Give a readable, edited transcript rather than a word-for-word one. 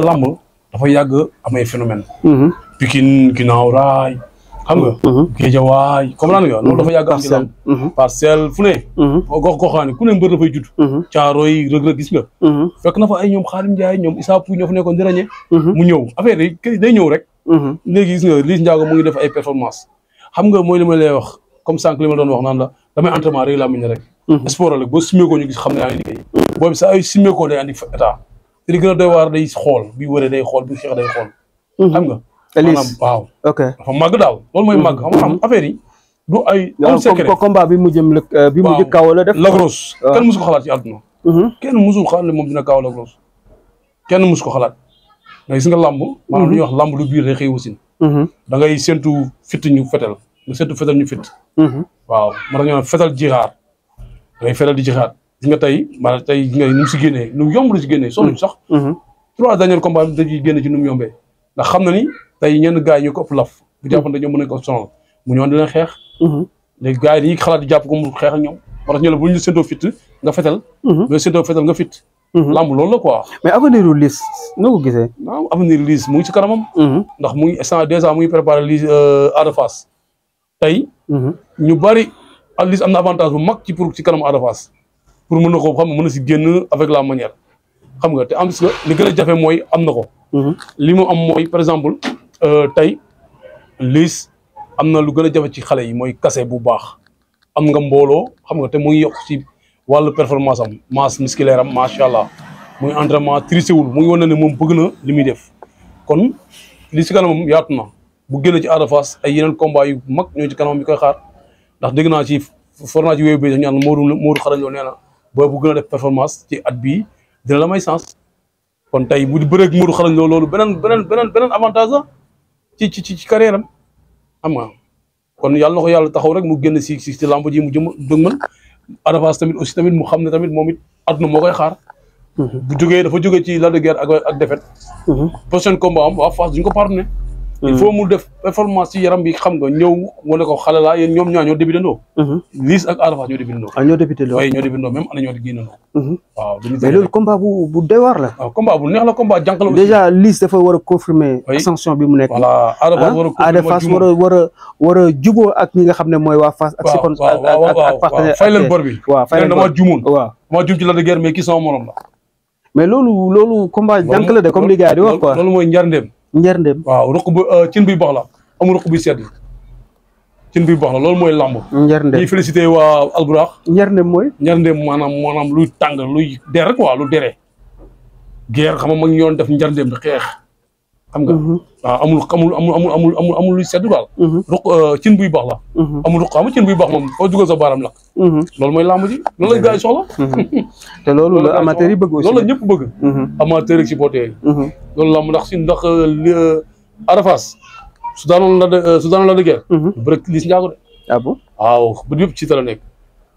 lamb dafa yàgg amay phénomène Pikine ginnaaw raay xam nga Géejawaay comme lan nga loolu dafa yàgg am ci lamb Parcelles fu ne gox goxaani ku ne mbër dafay judd Caaroy Rëg-Rëg gis nga fekk na fa ay ñoom Xaadim Njaay ñoom Issa Pouye ñoo fa nekkoon di ràññee mu ñëw affaire yi day ñëw rek léegi gis nga Liss Ndiago mu ngi def ay performance xam nga mooy li ma lay wax comme sànq li ma doon wax naan la damay entraînement rek laa miñ rek sport la boo simeekoo ñu gis xam ne yaa ngi liggéey boobu sa ay simeekoo day andi état te li gën a doy waar day xool bi wëree day xool bi xeex day xool xam nga maanaam waaw ok dafa màgg daal loolu mooy màgg xam affaire yi du ay am secret combat bi mu jëm bi mu jëm kaw la def Lagros kenn musu ko xalaat ci àdduna kenn musul xalaat ne moom dina kaaw Lagros kenn musu ko xalaat nga gis nga lamb maanaam lu ñuy wax lamb lu biir day xëy wasin da ngay séntu fitt ñu fetel nga séntu fetel ñu fitt waaw moo tax ñu fetal jixaar da ngay fetal di jixaar gis nga tey maanaam tey nga nu mu si génnee nu yomb la si génnee sonn sax 3 derniers combats da ciy génne ci nu mu yombee ndax xam na ni tey ñenn gars yi ñu ko ëpp laf bu jàppante ñoom mën nañ ko sonal mu ñëwoon dina xeex léegi gars yi dañuy xalaat di jàpp ko mu xeex ak ñoom moo tax ñu la bu ñu séntoo fitt nga fetal bu séntoo fetal nga fitt lamb loolu la quoi mais avenir u Liss noo ko gisee waaw avenir Liss mu ngi ci kanamam ndax mu ngi instant déjà mu ngi préparé Liss Ada Fass tey ñu bari Liss am na avantage bu mag ci kanam Ada Fass pour mën na ko xam nga mën na si génn avec la manière xam nga te am si li gën a jafe mooy am na ko li mu am mooy par exemple tey Liss am na lu gën a jafe ci xale yi mooy kase bu baax am nga mbooloo xam nga te mu ngi yokk ci wàllu performance am masse musculaire am macha allah muy entraînement triché wul mu ngi wane ne moom bëgg na li muy def kon li si kanamam yaatu na bu génn ci Ada Fass ay yeneen combat yu mag ñoo ci kanamam bi koy xaar ndax dégg naa ci for naa ci wéy bi sax ñu naan Modou xarañ loo nee na booy bu gën a def performance ci at bii dina la may sens kon tey bu di bëreeg Modou xarañ loo loolu beneen avantage la ci carrière am xam nga kon yàlla na ko yàlla taxaw rek mu génn si lamb ji mu jëm dëgmal Ada Fass tamit aussi tamit mu xam ne tamit moom it àdduna moo koy xaar bu jógee dafa jógee ci Lac de Guiers ak défaite prochain combat am waa Fass duñ ko pardonné il faut mu def performance ci yaram bi xam nga ñëw wane ko xale la yéen ñoom ñaa ñoo débuté ndoo Liss ak Ada Fass ñoo débuté ndoo ñoo débuté ndoo waaye ñoo débuté ndoo même ana ñoo di génn ndoo waaw mais loolu combat bu doy waar la waaw combat bu neex la combat jànq la déjà Liss dafa war a confirmer ascension bi mu nekk voilà Ada Fass war a juboo ak ñi nga xam ne mooy waa Fass ak si kon ak partenaire fay leen bor bi waaw fay leen dama juumoon waaw dama juum ci Lac de Guiers mais kii sama morom la mais loolu combat jànq la de comme li gars yi di wax quoi loolu mooy njarndeem njërndéem waaw ruq bu cin buy baax la amul ruq buy sedd cin buy baax la loolu mooy lamb njërndéem ñuy félicité waa Alburax njërndéem mooy njarndeem maanaam luy tàng luy der rek quoi lu dere guerre xam nga mag ñoon def njarndeem di xeex xam nga waaw amul luy sedd daal ruq cin buy baax la amul ruq xam cin buy baax moom foo dugal sa baaram lakk loolu mooy lamb ji loolu la gars yi soxla te loolu la amateur yi bëgg aussi loolu la ñëpp bëgg amateur ak supporter yi loolu lamb ndax Ada Fass su daanoon Lac de Guiers bëri Liss Ndiago de ah bon waaw bët yëpp ci la nekk